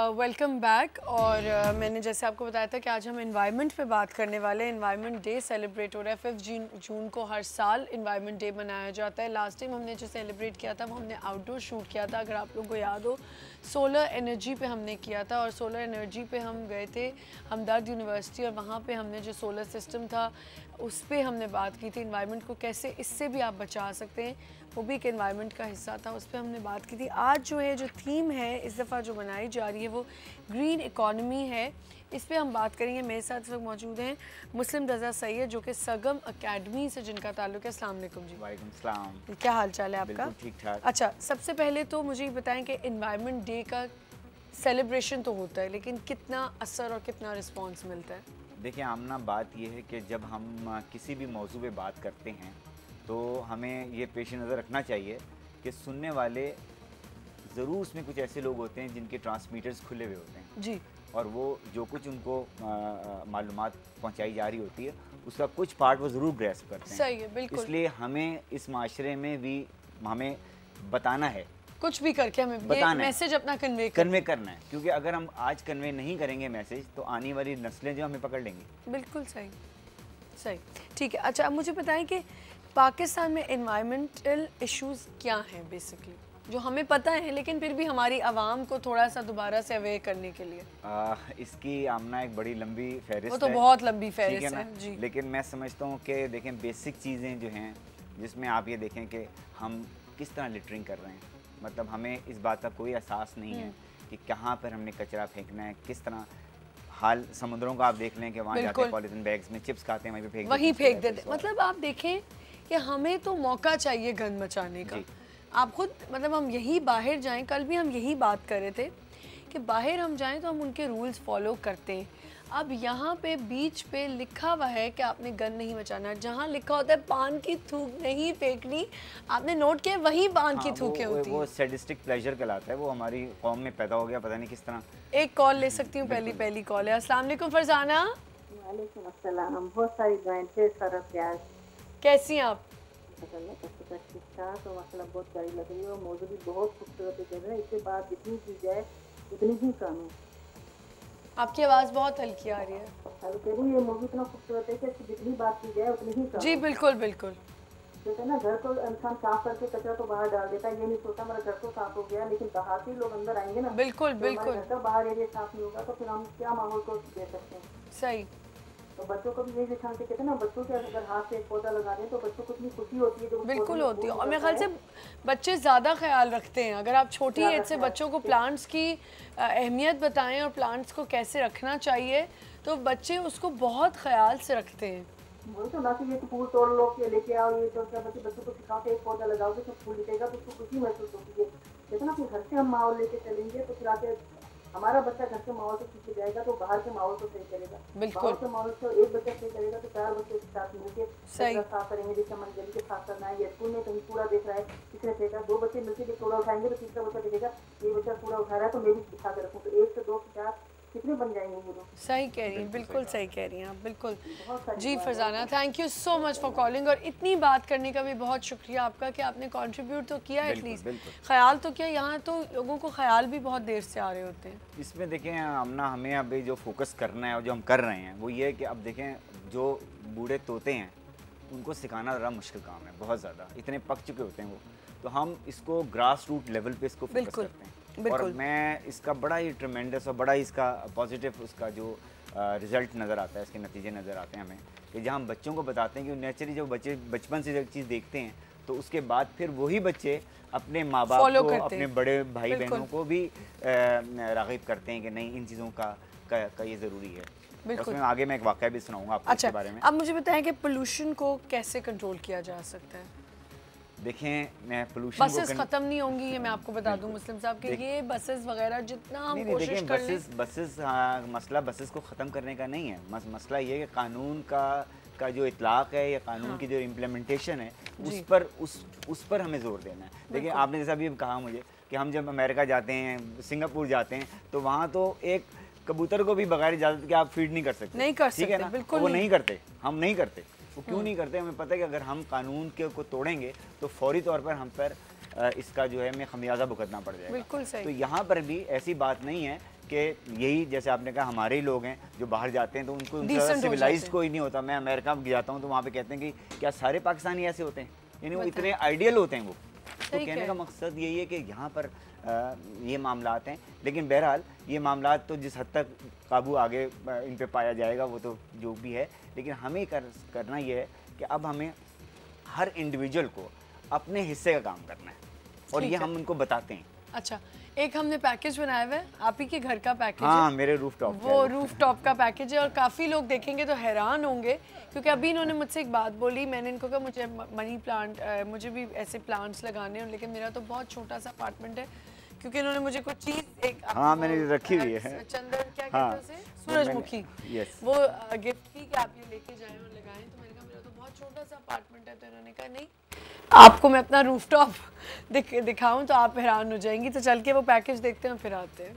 Welcome back. और मैंने जैसे आपको बताया था कि आज हम इन्वायरमेंट पे बात करने वाले हैं। इन्वायरमेंट डे सेलिब्रेट हो रहा है 5 जून को। हर साल इन्वायरमेंट डे मनाया जाता है। लास्ट टाइम हमने जो सेलिब्रेट किया था वो हमने आउटडोर शूट किया था, अगर आप लोगों को याद हो। सोलर एनर्जी पे हमने किया था और सोलर एनर्जी पे हम गए थे हमदर्द यूनिवर्सिटी और वहाँ पे हमने जो सोलर सिस्टम था उस पर हमने बात की थी इन्वायरमेंट को कैसे इससे भी आप बचा सकते हैं, वो भी एक एनवायरनमेंट का हिस्सा था, उस पर हमने बात की थी। आज जो है जो थीम है इस दफ़ा जो मनाई जा रही है वो ग्रीन इकॉनमी है, इस पर हम बात करेंगे। मेरे साथ इस वक्त मौजूद हैं मुस्लिम रज़ा सैयद जो कि सगम अकेडमी से जिनका ताल्लुक है। अस्सलाम वालेकुम जी। वालेकुम सलाम। क्या हाल चाल है आपका? ठीक ठाक। अच्छा, सबसे पहले तो मुझे ये बताएं कि इन्वायरमेंट डे का सेलिब्रेशन तो होता है लेकिन कितना असर और कितना रिस्पॉन्स मिलता है? देखिए आमना, बात यह है कि जब हम किसी भी मौजू पे बात करते हैं तो हमें ये पेश नज़र रखना चाहिए कि सुनने वाले ज़रूर उसमें कुछ ऐसे लोग होते हैं जिनके ट्रांसमीटर्स खुले हुए होते हैं जी, और वो जो कुछ उनको मालूमात पहुंचाई जा रही होती है उसका कुछ पार्ट वो ज़रूर ग्रैस्प करते हैं। सही है, बिल्कुल। इसलिए हमें इस माशरे में भी हमें बताना है, कुछ भी करके हमें ये मैसेज अपना कन्वे करना है, क्योंकि अगर हम आज कन्वे नहीं करेंगे मैसेज तो आने वाली नस्लें जो हमें पकड़ लेंगी। बिल्कुल सही, सही, ठीक है। अच्छा, अब मुझे बताएं कि पाकिस्तान में एनवायरमेंटल इश्यूज़ क्या हैं बेसिकली, जो हमें पता है लेकिन फिर भी हमारी आवाम को थोड़ा सा दोबारा से अवेयर करने के लिए। इसकी आमना एक बड़ी लंबी फहरिस्त वो तो बहुत लंबी फहरिस्त है जी। लेकिन मैं समझता हूँ कि देखें बेसिक चीज़ें जो हैं जिसमें आप ये देखें कि हम किस तरह लिटरिंग कर रहे हैं, मतलब हमें इस बात का कोई एहसास नहीं है कि कहाँ पर हमने कचरा फेंकना है, किस तरह। हाल समुद्रों का आप देख लें कि वहाँ जाते हैं पॉलीथिन बैग्स में चिप्स खाते हैं, वहीं फेंक देते। मतलब आप देखें कि हमें तो मौका चाहिए गंद मचाने का। आप खुद, मतलब हम यही बाहर जाएं, कल भी हम यही बात कर रहे थे कि बाहर हम जाएं तो हम उनके रूल्स फॉलो करते हैं। अब यहाँ पे बीच पे लिखा हुआ है कि आपने गंद नहीं मचाना, जहाँ लिखा होता है पान की थूक नहीं फेंकनी, आपने नोट किया वही पान की थूकें होती हैं। वो सैडिस्टिक प्लेजर कहलाता है, वो हमारी कौम में पैदा हो गया, पता नहीं किस तरह। एक कॉल ले सकती हूँ? पहली कॉल है। अस्सलाम वालेकुम फरजाना। वालेकुम अस्सलाम। बहुत सारी दुआएं, ढेर सारा प्यार। कैसी हैं आप? तो मसला बहुत प्यारी लग रही है और मौजूद भी बहुत खूबसूरत है। इसके बाद जितनी की जाए उतनी ही कम है। आपकी आवाज़ बहुत हल्की आ रही है। ये मौजूद इतना खूबसूरत है कि जितनी बात की जाए उतनी ही कम। जी बिल्कुल बिल्कुल। कहते हैं ना, घर को इंसान साफ करके कचरा तो बाहर डाल देता है, ये नहीं सोचता मेरा घर तो साफ हो गया, लेकिन बाहर से लोग अंदर आएंगे ना। बिल्कुल बिल्कुल। घर का बाहर एरिया साफ नहीं होगा तो फिर हम क्या माहौल को दे सकते हैं? सही। तो बच्चों को भी यही सिखाना कहते हैं ना, बच्चों के अगर हाथ से एक पौधा लगा दें तो बच्चों को इतनी खुशी होती है। जो बिल्कुल होती है और मेरे ख्याल से बच्चे ज़्यादा ख्याल रखते हैं। अगर आप छोटी एज से बच्चों को प्लांट्स की अहमियत बताएं और प्लांट्स को कैसे रखना चाहिए तो बच्चे उसको बहुत ख्याल से रखते हैं। वही तो ना कि ये फूल तोड़ लो के लेके आओ, ये तो बच्चों को सिखा के एक पौधा लगाओगे तो फूल निकलेगा तो उसको खुशी महसूस होती है। लेकिन अपने घर से हम माहौल लेके चलेंगे तो फिर आके हमारा बच्चा घर के माहौल से सीख जाएगा तो बाहर के माहौल को सही करेगा। बिल्कुल। बाहर के माहौल से एक बच्चा सही करेगा तो 4 बच्चे के साथ मिलकर साफ करेंगे। जैसे मन गली के साफ करना है या स्कूल में कहीं कूड़ा देख रहा है, किसने फेंका, 2 बच्चे मिलकर जब कूड़ा उठाएंगे तो तीसरा बच्चा देखेगा ये बच्चा कूड़ा उठा रहा है तो मैं भी सिखा कर रखूँ, तो 1 से 2 से 4 कितने बन जाएंगे ये लोग। सही कह रही हैं, बिल्कुल सही कह रही हैं आप, बिल्कुल। जी Farzana, thank you so much for calling और इतनी बात करने का भी बहुत शुक्रिया आपका कि आपने कंट्रीब्यूट तो किया, एटलीस्ट ख्याल तो किया। यहाँ तो लोगों को ख्याल भी बहुत देर से आ रहे होते हैं। इसमें देखें आमना, हमें अभी जो फोकस करना है और जो हम कर रहे हैं वो ये है कि अब देखें जो बूढ़े तोते हैं उनको सिखाना ज़रा मुश्किल काम है, बहुत ज़्यादा, इतने पक चुके होते हैं वो, तो हम इसको ग्रास रूट लेवल पे इसको फोकस करते हैं। और मैं इसका बड़ा ही ट्रेमेंडस और बड़ा ही इसका पॉजिटिव उसका जो रिज़ल्ट नज़र आता है, इसके नतीजे नज़र आते हैं हमें कि जहाँ हम बच्चों को बताते हैं कि नेचुरली जो बच्चे बचपन से एक चीज़ देखते हैं तो उसके बाद फिर वही बच्चे अपने माँ बाप को, अपने बड़े भाई बहनों को भी राग़िब करते हैं कि नहीं इन चीज़ों का ये ज़रूरी है। उसमें आगे मैं एक वाक़या भी सुनाऊँगा आपको इसके बारे में। अब मुझे बताएं कि पोल्यूशन को कैसे कंट्रोल किया जा सकता है? देखें, मैं पोल्यूशन बसेस खत्म नहीं होंगी, ये मैं आपको बता दूं मुस्लिम साहब कि ये बसेस वगैरह जितना हम कोशिश कर लें, बसेस मसला बसेस को ख़त्म करने का नहीं है, मसला ये है कि कानून का जो इतलाक़ है या कानून की जो इम्प्लीमेंटेशन है उस पर हमें ज़ोर देना है। देखिए आपने जैसा भी कहा मुझे कि हम जब अमेरिका जाते हैं, सिंगापुर जाते हैं तो वहाँ तो एक कबूतर को भी बगैर इजाज़त के आप फीड नहीं कर सकते, ठीक है ना, बिल्कुल वो नहीं करते, हम नहीं करते। वो क्यों नहीं करते? हमें पता है कि अगर हम कानून को तोड़ेंगे तो फौरी तौर पर हम पर इसका जो है हमें खमियाजा भुगतना पड़ जाएगा। बिल्कुल सही। तो यहाँ पर भी ऐसी बात नहीं है कि यही जैसे आपने कहा हमारे ही लोग हैं जो बाहर जाते हैं तो उनको Decent हो सिविलाइज जाते हैं। कोई नहीं होता। मैं अमेरिका जाता हूँ तो वहाँ पे कहते हैं कि क्या सारे पाकिस्तानी ऐसे होते हैं, यानी वो इतने आइडियल होते हैं वो। तो सही कहने कह का मकसद यही है कि यहाँ पर ये मामलात हैं, लेकिन बहरहाल ये मामलात तो जिस हद तक काबू आगे इन पे पाया जाएगा वो तो जो भी है, लेकिन हमें करना ये है कि अब हमें हर इंडिविजुअल को अपने हिस्से का काम करना है और ठीक ये है। हम उनको बताते हैं। अच्छा, एक हमने पैकेज बनाया हुआ है, आप ही के घर का पैकेज हाँ, है। मेरे रूफटॉप वो रूफटॉप का पैकेज है और काफ़ी लोग देखेंगे तो हैरान होंगे, क्योंकि अभी इन्होंने मुझसे एक बात बोली। मैंने इनको कहा मुझे मनी प्लांट, मुझे भी ऐसे प्लांट्स लगाने हैं, लेकिन मेरा तो बहुत छोटा सा अपार्टमेंट है। क्योंकि इन्होंने मुझे कुछ चीज़ एक हाँ, मैंने रखी हुई है। चंदन क्या हाँ, कहते हैं उसे, सूरजमुखी, यस। वो गिफ्ट की कि आप ये लेके जाएं और लगाएं। तो मैंने कहा मेरा तो बहुत छोटा सा अपार्टमेंट है। तो इन्होंने कहा नहीं, आपको मैं अपना रूफटॉप दिखाऊं तो आप हैरान हो जाएंगी। तो चल के वो पैकेज देखते हैं फिर आते हैं।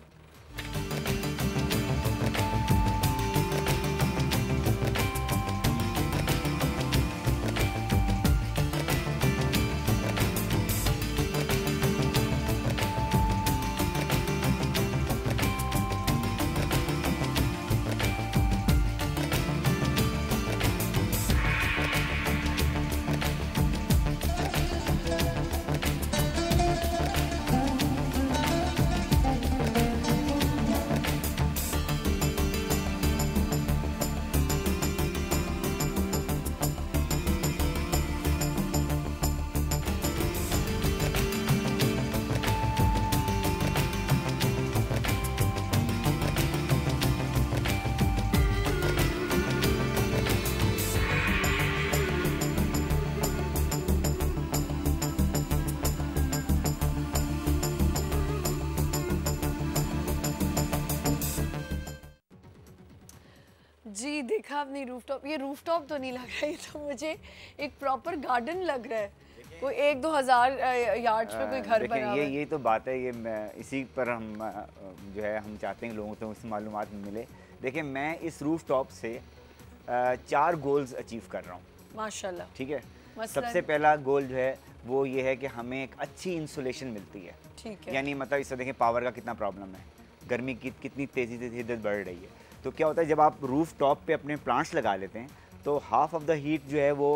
जी देखा आपने रूफटॉप, ये रूफटॉप तो नहीं लग रहा है, ये तो मुझे एक प्रॉपर गार्डन लग रहा है। कोई 1-2 हज़ार यार्ड्स पे कोई घर बना हुआ है। ये तो बात है, इसी पर हम जो है हम चाहते हैं लोगों को इससे मालूमात मिले। देखिए मैं इस रूफटॉप से 4 गोल्स अचीव कर रहा हूँ माशाल्लाह। ठीक है। मसलन? सबसे पहला गोल जो है वो ये है कि हमें एक अच्छी इंसुलेशन मिलती है। ठीक है। यानी मतलब इससे देखें पावर का कितना प्रॉब्लम है, गर्मी की कितनी तेज़ी से हिद्दत बढ़ रही है। तो क्या होता है जब आप रूफ टॉप पे अपने प्लांट्स लगा लेते हैं तो हाफ ऑफ द हीट जो है वो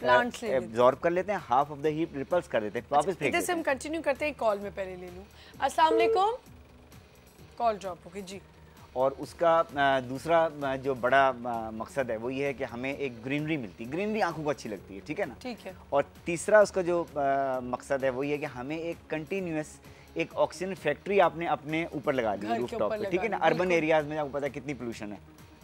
प्लांट्स एब्जॉर्ब कर लेते हैं, half of the heat repels कर देते हैं, वापस फेंक इधर देते से हम हैं। कंटिन्यू करते हैं, कॉल में पहले ले लूँ। अस्सलाम वालेकुम, कॉल ड्रॉप हो गई जी। और उसका दूसरा जो बड़ा मकसद है वो ये है कि हमें एक ग्रीनरी मिलती है, ग्रीनरी आंखों को अच्छी लगती है, ठीक है ना। ठीक है। और तीसरा उसका जो मकसद है वो ये है कि हमें एक कंटिन्यूस एक ऑक्सीजन फैक्ट्री आपने अपने ऊपर लगा दी घर रूफ के टॉप ऊपर पे, ठीक है ना। लगा दी, अर्बन एरियाज में आपको पता है कितनी पोल्यूशन है,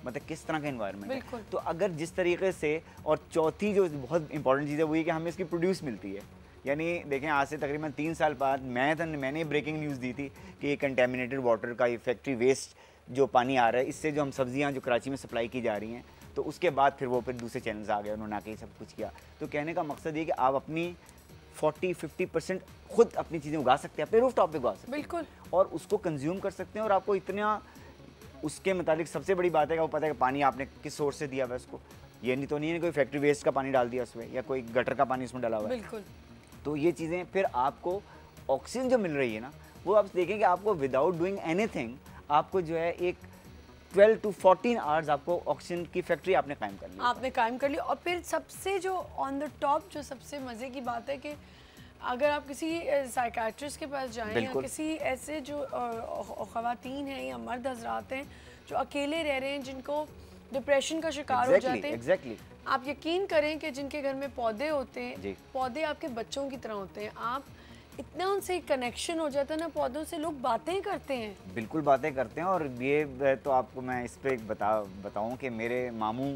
मतलब किस तरह का एनवायरनमेंट है। तो अगर जिस तरीके से, और चौथी जो बहुत इंपॉर्टेंट चीज़ है वो ये कि हमें इसकी प्रोड्यूस मिलती है। यानी देखें आज से तकरीबन 3 साल बाद मैंने ब्रेकिंग न्यूज़ दी थी कि ये कंटेमिनेटेड वाटर का, ये फैक्ट्री वेस्ट जो पानी आ रहा है इससे जो हम सब्जियां जो कराची में सप्लाई की जा रही हैं, तो उसके बाद फिर वो फिर दूसरे चैनल्स आ गए, उन्होंने आके सब कुछ किया। तो कहने का मकसद ये कि आप अपनी 40-50% खुद अपनी चीज़ें उगा सकते हैं, अपने रूफ टॉप पे उगा सकते हैं बिल्कुल, और उसको कंज्यूम कर सकते हैं। और आपको इतना उसके मुतालिक सबसे बड़ी बात है कि वो पता है कि पानी आपने किस सोर्स से दिया हुआ है उसको। ये नहीं तो नहीं है कोई फैक्ट्री वेस्ट का पानी डाल दिया उसमें या कोई गटर का पानी उसमें डाला हुआ है। बिल्कुल। तो ये चीज़ें फिर आपको ऑक्सीजन जो मिल रही है ना, वो आप देखें कि आपको विदाउट डूइंग एनीथिंग आपको जो है एक 12 to 14 आवर्स आपको ऑक्सीजन की फैक्ट्री आपने कायम कर ली। आपने कायम कर ली। और फिर सबसे जो ऑन द टॉप जो सबसे मज़े की बात है कि अगर आप किसी साइकाट्रिस्ट के पास जाएं या किसी ऐसे जो ख़वातीन हैं या मर्द हजरात हैं जो अकेले रह रहे हैं, जिनको डिप्रेशन का शिकार हो जाते हैं, आप यकीन करें कि जिनके घर में पौधे होते हैं, पौधे आपके बच्चों की तरह होते हैं। आप इतना उनसे कनेक्शन हो जाता है ना पौधों से, लोग बातें करते हैं। बिल्कुल बातें करते हैं। और ये तो आपको मैं इस पर बताऊं कि मेरे मामू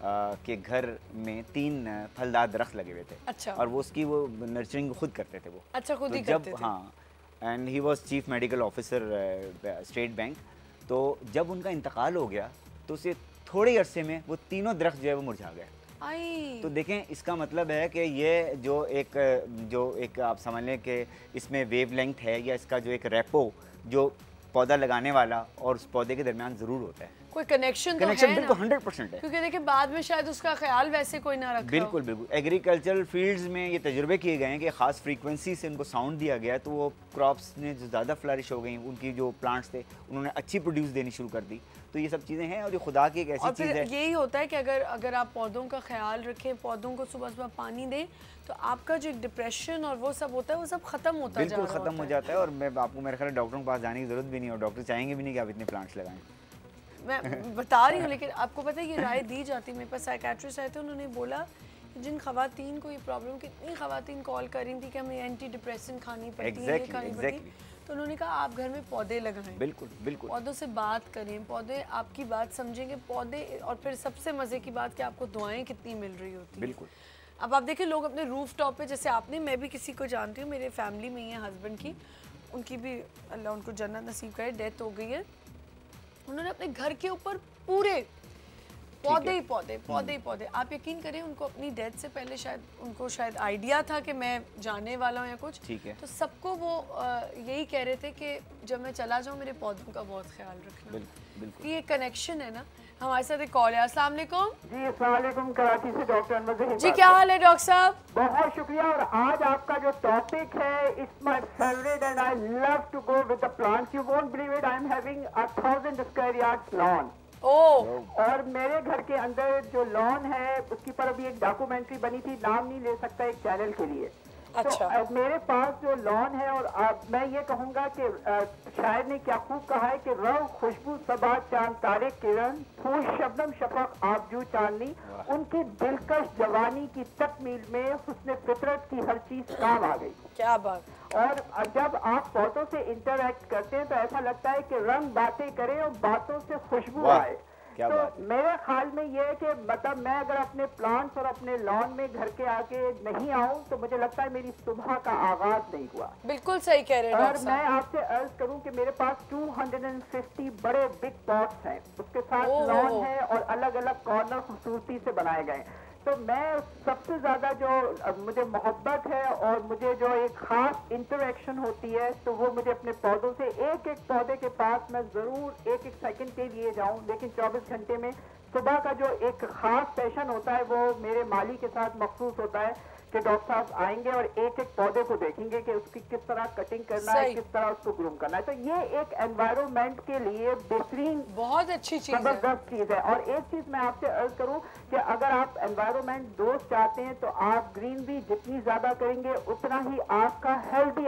के घर में 3 फलदार दरख्त लगे हुए थे। अच्छा। और वो उसकी वो नर्चरिंग खुद करते थे वो। अच्छा, खुद ही जब करते थे। हाँ, and he was chief medical officer state bank. तो जब उनका इंतकाल हो गया तो उसे थोड़े अरसे में वो तीनों दरख्त जो है वो मुरझा गए। तो देखें इसका मतलब है कि ये जो एक आप समझ लें कि इसमें वेव लेंथ है या इसका जो एक रेपो जो पौधा लगाने वाला और उस पौधे के दरमियान ज़रूर होता है। कोई कनेक्शन तो कनेक्शन है बिल्कुल ना? 100% है। क्योंकि देखिए बाद में शायद उसका ख्याल वैसे कोई ना रखा बिल्कुल बिल्कुल। एग्रीकल्चरल फील्ड्स में ये तजुर्बे किए गए हैं कि ख़ास फ्रीक्वेंसी से उनको साउंड दिया गया है, तो वो क्रॉप्स ने जो ज़्यादा फ्लरिश हो गई, उनकी जो प्लांट्स थे उन्होंने अच्छी प्रोड्यूस देनी शुरू कर दी। तो ये सब चीज़ें हैं और ये खुदा की एक ऐसी चीज़ है। यही होता है कि अगर आप पौधों का ख्याल रखें, पौधों को सुबह सुबह पानी दें, तो आपका जो एक डिप्रेशन और वो सब होता है वो सब खत्म होता है, बिल्कुल ख़त्म हो जाता है। और मैं आपको मेरे ख्याल डॉक्टरों के पास जाने की ज़रूरत भी नहीं, और डॉक्टर चाहेंगे भी नहीं कि आप इतने प्लांट्स लगाएं। मैं बता रही हूँ, लेकिन आपको पता है ये राय दी जाती है। मेरे पास साइकेट्रिस्ट आए थे, उन्होंने बोला कि जिन खवातीन को ये प्रॉब्लम, कितनी खवातीन कॉल कर रही थी कि हमें एंटी डिप्रेसेंट खानी पड़ती है, ये खानी पड़ती है, तो उन्होंने कहा आप घर में पौधे लगाएं। बिल्कुल बिल्कुल। पौधों से बात करें, पौधे आपकी बात समझेंगे, पौधे। और फिर सबसे मज़े की बात कि आपको दुआएं कितनी मिल रही होती है। बिल्कुल। अब आप देखिए लोग अपने रूफ टॉप पे, जैसे आपने, मैं भी किसी को जानती हूँ, मेरे फैमिली में ही है हस्बैंड की, उनकी भी अल्लाह उनको जन्नत नसीब करे, डेथ हो गई है। उन्होंने अपने घर के ऊपर पूरे पौधे ही पौधे, पौधे ही पौधे। आप यकीन करें, उनको अपनी डेथ से पहले शायद आइडिया था कि मैं जाने वाला हूँ या कुछ, ठीक है। तो सबको वो यही कह रहे थे कि जब मैं चला जाऊँ मेरे पौधों का बहुत ख्याल रखना। बिल्कुल बिल्कुल। ये कनेक्शन है ना। हमारे साथ एक कॉल है। अस्सलाम वालेकुम जी, अस्सलाम वालेकुम। कराची से डॉक्टर अनवर ज़हीर जी, क्या हाल है डॉक्टर साहब? बहुत शुक्रिया। और आज आपका जो टॉपिक है, it's my favourite and I love to go with the plants. You won't believe it, I am having 1000 square yards lawn. और मेरे घर के अंदर जो लॉन है उसकी पर अभी एक डॉक्यूमेंट्री बनी थी, नाम नहीं ले सकता एक चैनल के लिए। अच्छा। तो मेरे पास जो लॉन है, और मैं ये कहूँगा कि शायर ने क्या खूब कहा है कि रंग खुशबू सबा चांद तारे किरण फूल शबनम शफक आबजू चांदनी, उनकी दिलकश जवानी की तकमील में हुस्न फितरत की हर चीज काम आ गई। क्या बात। और जब आप पौधों से इंटरैक्ट करते हैं तो ऐसा लगता है कि रंग बातें करे और बातों से खुशबू आए। तो मेरे ख्याल में ये है कि मतलब मैं अगर अपने प्लांट्स और अपने लॉन में घर के आगे नहीं आऊं तो मुझे लगता है मेरी सुबह का आगाज नहीं हुआ। बिल्कुल सही कह रहे हैं। और मैं आपसे अर्ज करूं कि मेरे पास 250 बड़े बिग पॉट्स हैं, उसके साथ लॉन है और अलग अलग कॉर्नर खूबसूरती से बनाए गए। तो मैं सबसे ज्यादा जो मुझे मोहब्बत है और मुझे जो एक खास इंटरेक्शन होती है, तो वो मुझे अपने पौधों से, एक एक पौधे के पास मैं जरूर एक एक सेकंड के लिए जाऊं, लेकिन 24 घंटे में सुबह का जो एक खास सेशन होता है वो मेरे माली के साथ मखसूस होता है कि डॉक्टर साहब आएंगे और एक एक पौधे को देखेंगे कि उसकी किस तरह कटिंग करना है, किस तरह उसको ग्रूम करना है। तो ये एक एनवायरनमेंट के लिए बेहतरीन, बहुत अच्छी चीज है, जबरदस्त चीज है। और एक चीज मैं आपसे अर्ज करूं कि अगर आप एनवायरनमेंट दोस्त चाहते हैं तो आप ग्रीनरी जितनी ज्यादा करेंगे उतना ही आपका हेल्दी